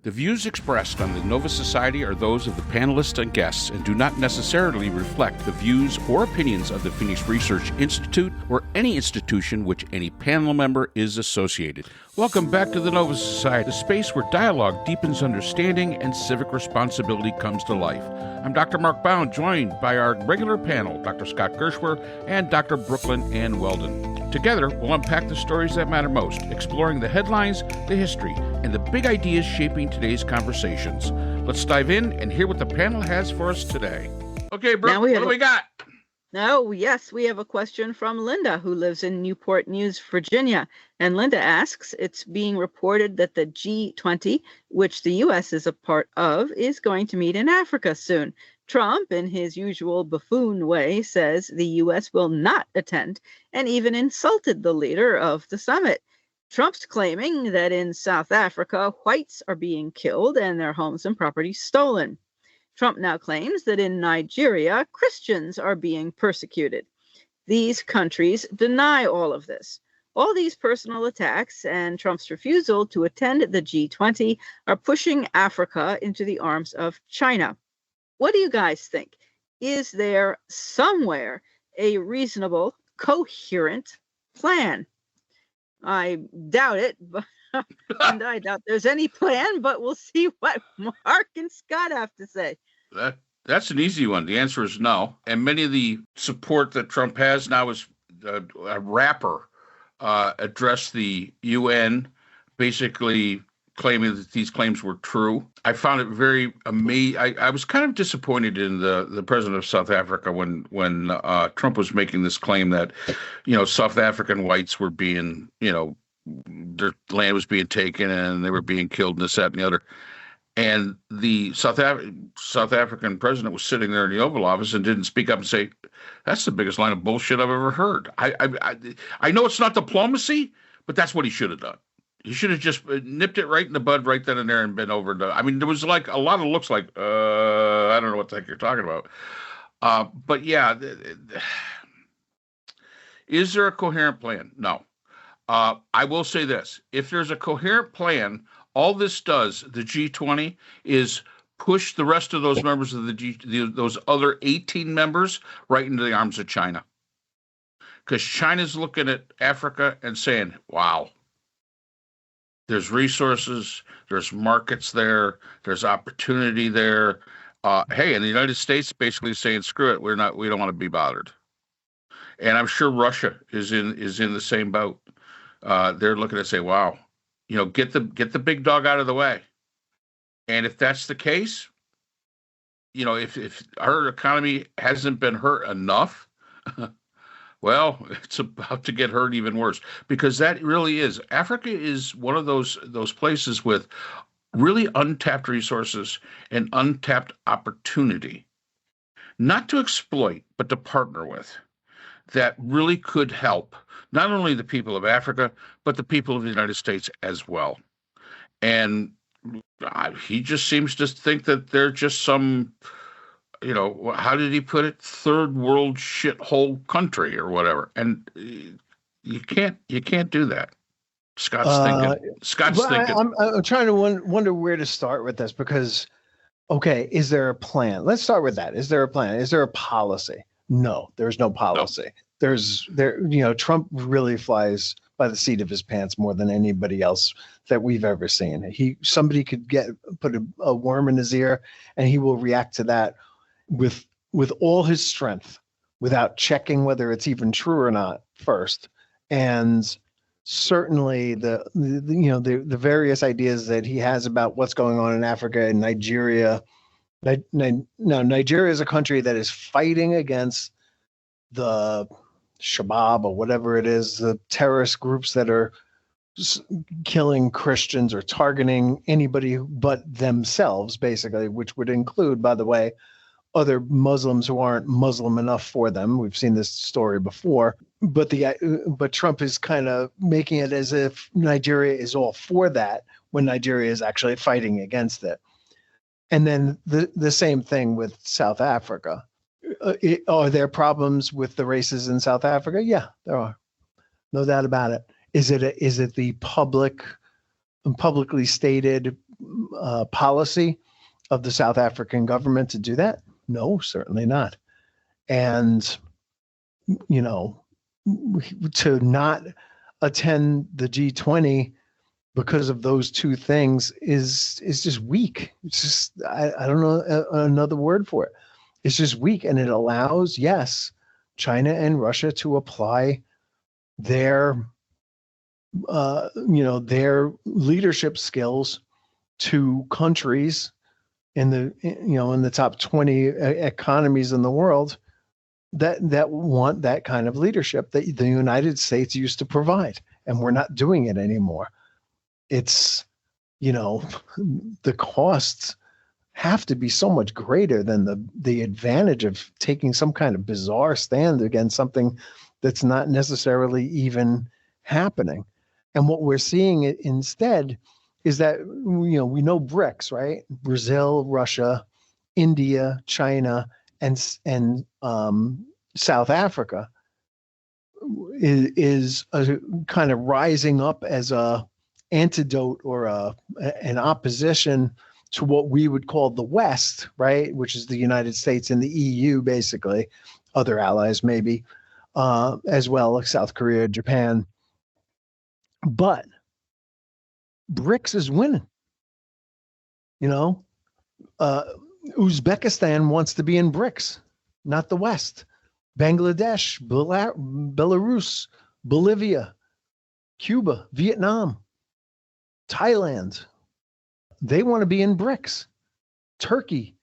The views expressed on the Nova Society are those of the panelists and guests and do not necessarily reflect the views or opinions of the Phoenix Research Institute or any institution which any panel member is associated. Welcome back to the Nova Society, the space where dialogue deepens understanding and civic responsibility comes to life. I'm Dr. Mark Bound, joined by our regular panel, Dr. Scott Gershwer and Dr. Brooklyn Ann Weldon. Together, we'll unpack the stories that matter most, exploring the headlines, the history, and the big ideas shaping today's conversations. Let's dive in and hear what the panel has for us today. Okay, Brooke, what do we got? Yes, we have a question from Linda, who lives in Newport News, Virginia. And Linda asks, it's being reported that the G20, which the U.S. is a part of, is going to meet in Africa soon. Trump, in his usual buffoon way, says the U.S. will not attend and even insulted the leader of the summit. Trump's claiming that in South Africa, whites are being killed and their homes and property stolen. Trump now claims that in Nigeria, Christians are being persecuted. These countries deny all of this. All these personal attacks and Trump's refusal to attend the G20 are pushing Africa into the arms of China. What do you guys think? Is there somewhere a reasonable, coherent plan? I doubt it, and I doubt there's any plan, but we'll see what Mark and Scott have to say. That's an easy one. The answer is no. And many of the support that Trump has now is a rapper addressed the UN, basically claiming that these claims were true. I found it very amazing. I was kind of disappointed in the president of South Africa when Trump was making this claim that, South African whites were being, their land was being taken and they were being killed and this, that, and the other. And the South African president was sitting there in the Oval Office and didn't speak up and say, that's the biggest line of bullshit I've ever heard. I know it's not diplomacy, but that's what he should have done. He should have just nipped it right in the bud right then and there and been over. There was like a lot of looks like, I don't know what the heck you're talking about. But yeah, is there a coherent plan? No. I will say this. If there's a coherent plan, all this does, the G20, is push the rest of those members of those other 18 members right into the arms of China. Because China's looking at Africa and saying, wow, there's resources, there's markets there, there's opportunity there. Hey, and the United States basically saying, screw it, we don't want to be bothered. And I'm sure Russia is in the same boat. They're looking to say, wow, get the big dog out of the way. And if that's the case, if our economy hasn't been hurt enough, well, it's about to get hurt even worse, because that really is. Africa is one of those places with really untapped resources and untapped opportunity, not to exploit, but to partner with, that really could help not only the people of Africa, but the people of the United States as well. And he just seems to think that they're just some, how did he put it? Third world shithole country or whatever. And you can't do that. Scott's thinking. I'm trying to wonder where to start with this, because, okay, is there a plan? Let's start with that. Is there a plan? Is there a policy? No, there's no policy. No. Trump really flies by the seat of his pants more than anybody else that we've ever seen. Somebody could put a worm in his ear and he will react to that with all his strength without checking whether it's even true or not first. And certainly the various ideas that he has about what's going on in Africa and Nigeria. Now, Nigeria is a country that is fighting against the Shabab or whatever it is, the terrorist groups that are killing Christians or targeting anybody but themselves, basically, which would include, by the way, other Muslims who aren't Muslim enough for them. We've seen this story before, but Trump is kind of making it as if Nigeria is all for that when Nigeria is actually fighting against it. And then the same thing with South Africa. Are there problems with the races in South Africa? Yeah, there are. No doubt about it. Is it the publicly stated policy of the South African government to do that? No, certainly not. And, you know, to not attend the G20 because of those two things is just weak. It's just, I don't know another word for it. It's just weak. And it allows, yes, China and Russia to apply their, their leadership skills to countries in the top 20 economies in the world that want that kind of leadership that the United States used to provide. And we're not doing it anymore. It's, the costs have to be so much greater than the advantage of taking some kind of bizarre stand against something that's not necessarily even happening. And what we're seeing instead is that, we know BRICS, right? Brazil, Russia, India, China, and South Africa is a kind of rising up as a antidote or an opposition to what we would call the West, right? Which is the United States and the EU, basically, other allies maybe, as well, like South Korea, Japan. But BRICS is winning. Uzbekistan wants to be in BRICS, not the West. Bangladesh, Belarus, Bolivia, Cuba, Vietnam, Thailand, they want to be in BRICS. Turkey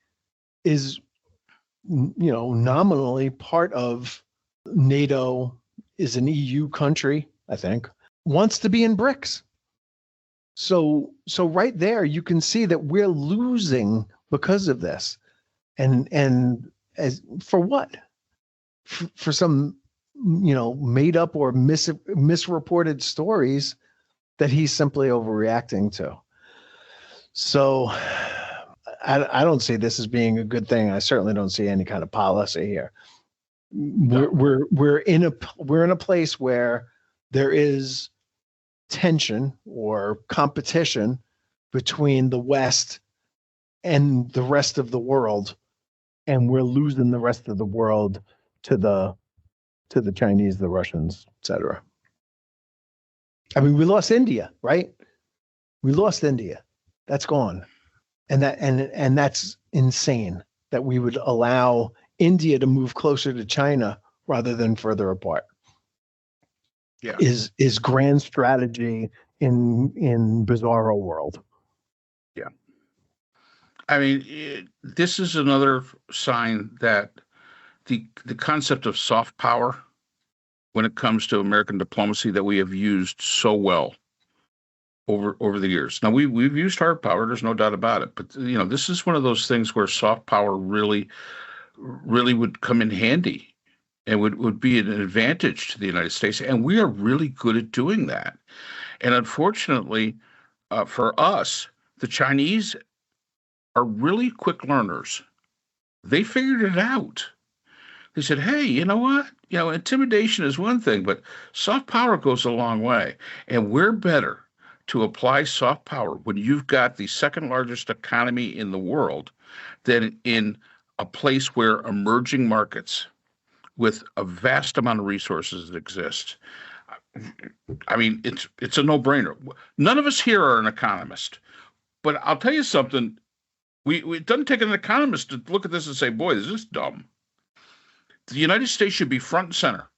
is, nominally part of NATO, is an EU country, I think, wants to be in BRICS. So right there, you can see that we're losing because of this. And as for what? For some, made up or misreported stories that he's simply overreacting to. So I don't see this as being a good thing. I certainly don't see any kind of policy here. We're in a place where there is tension or competition between the West and the rest of the world, and we're losing the rest of the world to the Chinese, the Russians, etc. I mean, we lost India, right? We lost India. That's gone. And that's insane that we would allow India to move closer to China rather than further apart. Yeah. Is grand strategy in bizarro world. Yeah. I mean, this is another sign that the concept of soft power when it comes to American diplomacy that we have used so well over the years. Now we've used hard power, there's no doubt about it, but this is one of those things where soft power really would come in handy and would be an advantage to the United States, and we are really good at doing that. And unfortunately, for us, the Chinese are really quick learners. They figured it out. They said, hey, you know what? Intimidation is one thing, but soft power goes a long way. And we're better to apply soft power when you've got the second largest economy in the world than in a place where emerging markets with a vast amount of resources that exist. I mean, it's a no-brainer. None of us here are an economist, but I'll tell you something. It doesn't take an economist to look at this and say, boy, this is dumb. The United States should be front and center.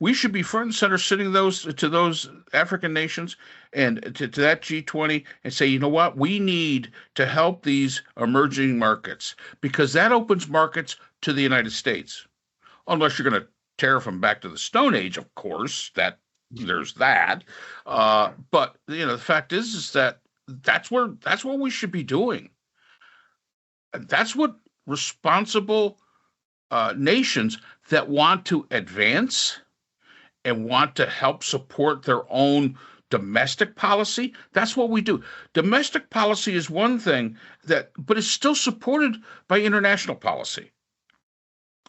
We should be front and center sitting to those African nations and to that G20 and say, you know what? We need to help these emerging markets because that opens markets to the United States. Unless you're going to tariff them back to the Stone Age, of course, there's that. But the fact is that that's what we should be doing. That's what responsible nations that want to advance and want to help support their own domestic policy, that's what we do. Domestic policy is one thing but it's still supported by international policy.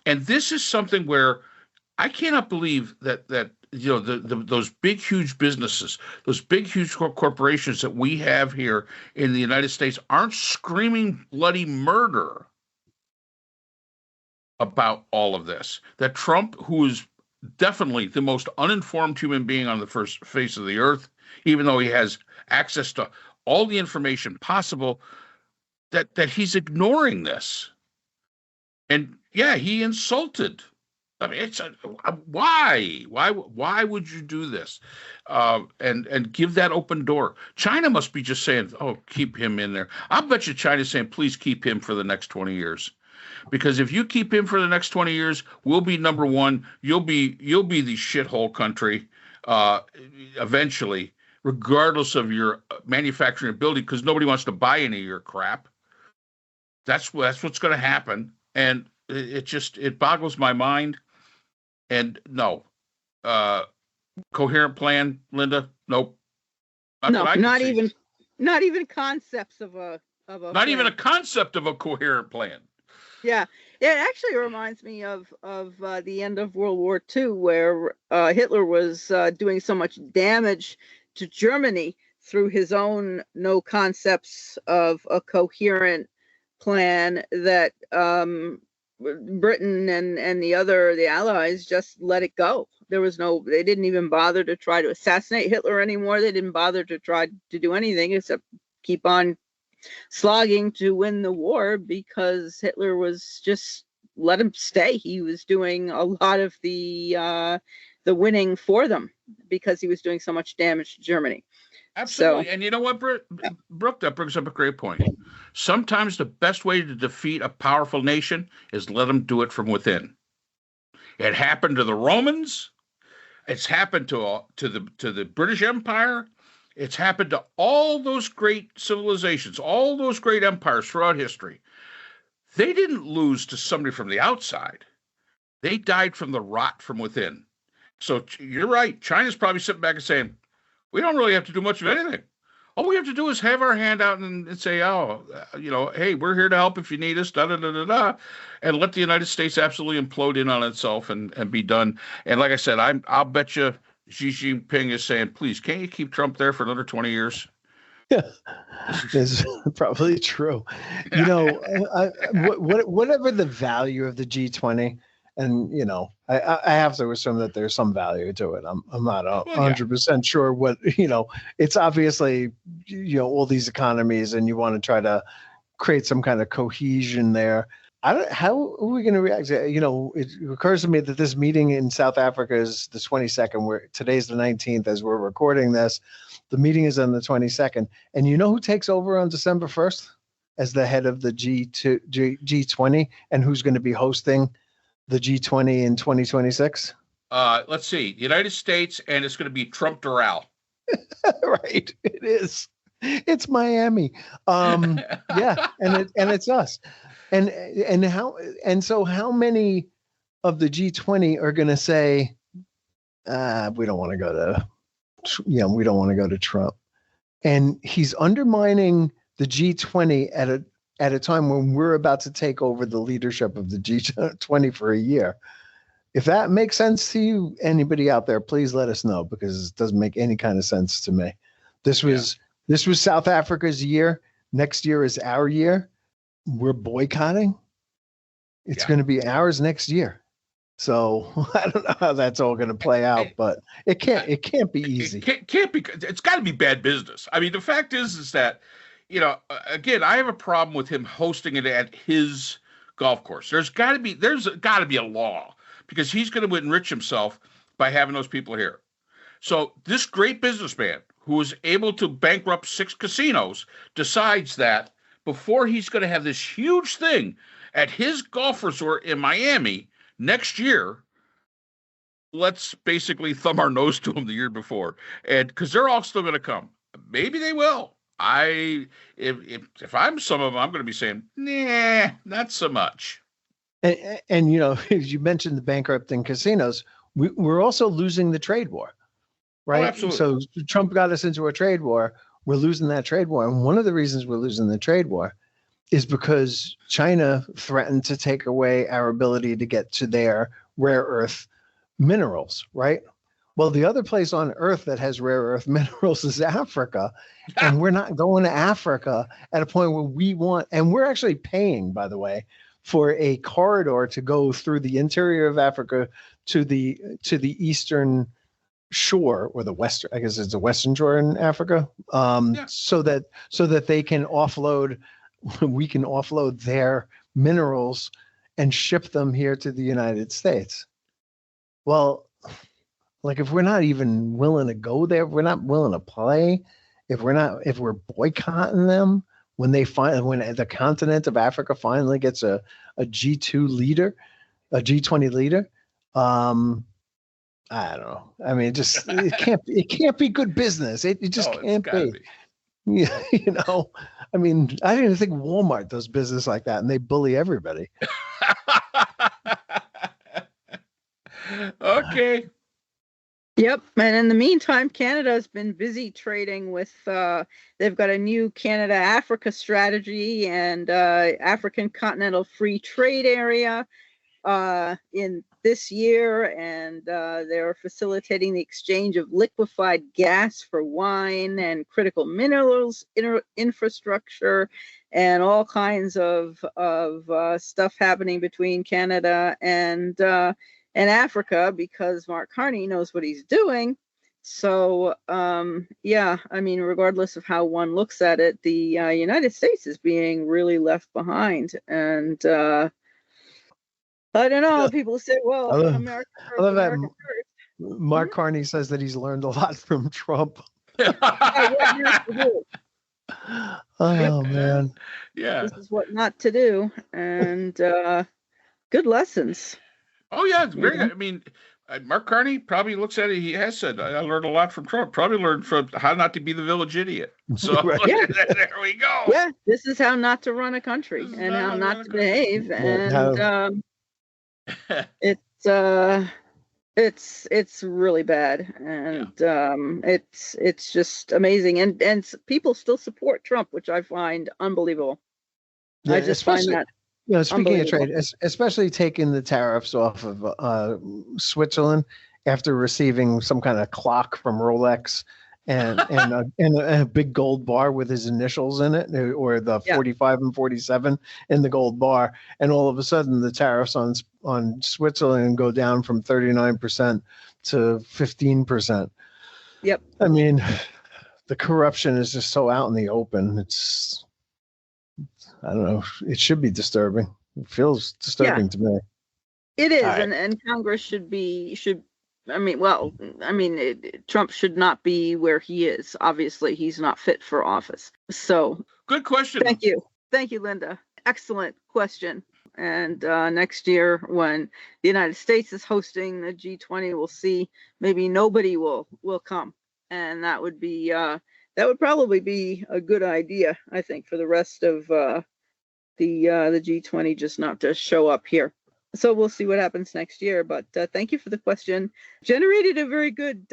And this is something where I cannot believe that those big, huge businesses, those big, huge corporations that we have here in the United States aren't screaming bloody murder about all of this. That Trump, who is definitely the most uninformed human being on the first face of the earth, even though he has access to all the information possible, that he's ignoring this. And yeah, he insulted. I mean, it's why would you do this, and give that open door? China must be just saying, "Oh, keep him in there." I bet you China's saying, "Please keep him for the next 20 years." Because if you keep him for the next 20 years, we'll be number one. You'll be the shithole country eventually, regardless of your manufacturing ability, because nobody wants to buy any of your crap. That's what's going to happen, and it boggles my mind. And no, coherent plan, Linda. Nope. Not even concepts of a. Not plan. even a concept of a coherent plan. Yeah, it actually reminds me of the end of World War II, where Hitler was doing so much damage to Germany through his own no concepts of a coherent plan that Britain and the Allies just let it go. They didn't even bother to try to assassinate Hitler anymore. They didn't bother to try to do anything except keep on slogging to win the war, because Hitler was just let him stay. He was doing a lot of the winning for them because he was doing so much damage to Germany. Absolutely. So, and you know what, Brooke, that brings up a great point. Sometimes the best way to defeat a powerful nation is let them do it from within. It happened to the Romans. It's happened to the British Empire. It's happened to all those great civilizations, all those great empires throughout history. They didn't lose to somebody from the outside. They died from the rot from within. So you're right. China's probably sitting back and saying, we don't really have to do much of anything. All we have to do is have our hand out and say, oh, hey, we're here to help if you need us, da-da-da-da-da, and let the United States absolutely implode in on itself and be done. And like I said, I'll bet you Xi Jinping is saying, please, can't you keep Trump there for another 20 years? Yeah, it's probably true. Whatever the value of the G20, and I have to assume that there's some value to it. I'm not 100% sure what it's obviously all these economies, and you want to try to create some kind of cohesion there. How are we going to react? It occurs to me that this meeting in South Africa is the 22nd. Where today's the 19th as we're recording this. The meeting is on the 22nd, and you know who takes over on December 1st as the head of the G20, and who's going to be hosting the G20 in 2026? Let's see. The United States, and it's going to be Trump Doral. Right. It is. It's Miami. Yeah, and it's us. So how many of the G20 are going to say, we don't want to go to, we don't want to go to Trump? And he's undermining the G20 at a time when we're about to take over the leadership of the G20 for a year. If that makes sense to you, anybody out there, please let us know, because it doesn't make any kind of sense to me. This was South Africa's year. Next year is our year. We're boycotting. It's going to be ours next year. So I don't know how that's all going to play out, but it can't be easy. It can't be. It's got to be bad business. I mean, the fact is that, again, I have a problem with him hosting it at his golf course. There's got to be a law, because he's going to enrich himself by having those people here. So this great businessman who was able to bankrupt 6 casinos decides that before he's going to have this huge thing at his golf resort in Miami next year, let's basically thumb our nose to him the year before. And because they're all still going to come. Maybe they will. If I'm some of them, I'm going to be saying, nah, not so much. And as you mentioned the bankrupting casinos, we're also losing the trade war, right? Oh, absolutely. So Trump got us into a trade war. We're losing that trade war. And one of the reasons we're losing the trade war is because China threatened to take away our ability to get to their rare earth minerals, right? Well, the other place on Earth that has rare earth minerals is Africa. And we're not going to Africa at a point where we want, and we're actually paying, by the way, for a corridor to go through the interior of Africa to the eastern shore, or the western, I guess it's the western shore in Africa, so that they can offload, we can offload their minerals and ship them here to the United States. Well, like, if we're not even willing to go there, if we're not willing to play, if we're boycotting them when the continent of Africa finally gets a G2 leader, a G20 leader, I don't know. I mean, it can't be good business. It just can't be. Yeah, I mean, I don't even think Walmart does business like that, and they bully everybody. Okay. Yep. And in the meantime, Canada has been busy trading with, they've got a new Canada-Africa strategy and African Continental Free Trade Area in this year. And they're facilitating the exchange of liquefied gas for wine and critical minerals infrastructure and all kinds of stuff happening between Canada and Africa, because Mark Carney knows what he's doing. So, yeah, I mean, regardless of how one looks at it, the United States is being really left behind. And I don't know, people say, well, America first, America first. Mark Carney says that he's learned a lot from Trump. Oh, man. Yeah. This is what not to do. And good lessons. Oh, yeah, it's very good. I mean, Mark Carney probably looks at it. He has said, I learned a lot from Trump. Probably learned from how not to be the village idiot. So Right. There we go. Yeah, this is how not to run a country and how not to behave. And it's really bad. And it's just amazing. And people still support Trump, which I find unbelievable. Yeah, I just find that. Speaking of trade, especially taking the tariffs off of Switzerland after receiving some kind of clock from Rolex and a big gold bar with his initials in it, or the 45 and 47 in the gold bar, and all of a sudden the tariffs on Switzerland go down from 39% to 15%. Yep. I mean, the corruption is just so out in the open. I don't know. It should be disturbing. It feels disturbing to me. It is, Right. and Congress Trump should not be where he is. Obviously, he's not fit for office. So, Good question. thank you, Linda. Excellent question. And next year, when the United States is hosting the G20, we'll see. Maybe nobody will come, and that would probably be a good idea, I think, for the rest of the G20 just not to show up here. So we'll see what happens next year. But thank you for the question. Generated a very good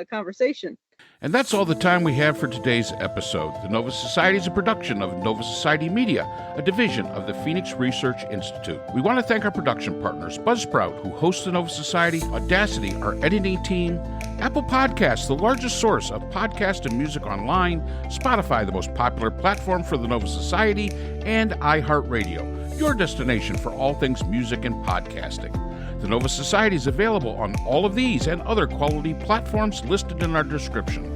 conversation. And that's all the time we have for today's episode. The Nova Society is a production of Nova Society Media, a division of the Phoenix Research Institute. We want to thank our production partners, Buzzsprout, who hosts the Nova Society, Audacity, our editing team, Apple Podcasts, the largest source of podcast and music online, Spotify, the most popular platform for the Nova Society, and iHeartRadio, your destination for all things music and podcasting. The Nova Society is available on all of these and other quality platforms listed in our description.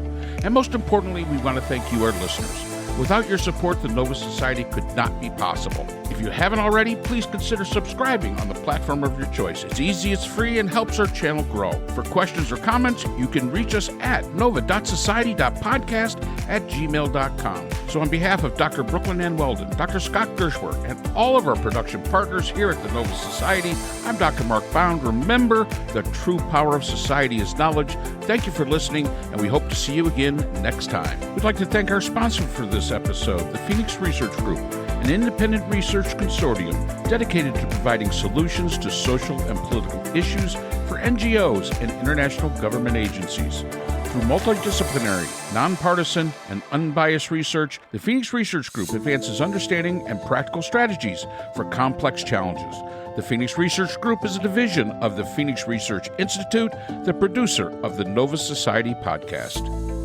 And most importantly, we want to thank you, our listeners. Without your support, the Nova Society could not be possible. If you haven't already, please consider subscribing on the platform of your choice. It's easy, it's free, and helps our channel grow. For questions or comments, you can reach us at nova.society.podcast@gmail.com. So on behalf of Dr. Brooklyn Ann Weldon, Dr. Scott Gershworth, and all of our production partners here at the Nova Society, I'm Dr. Mark Bound. Remember, the true power of society is knowledge. Thank you for listening, and we hope to see you again next time. We'd like to thank our sponsor for this episode, the Phoenix Research Group, an independent research consortium dedicated to providing solutions to social and political issues for NGOs and international government agencies. Through multidisciplinary, nonpartisan, and unbiased research, the Phoenix Research Group advances understanding and practical strategies for complex challenges. The Phoenix Research Group is a division of the Phoenix Research Institute, the producer of the Nova Society podcast.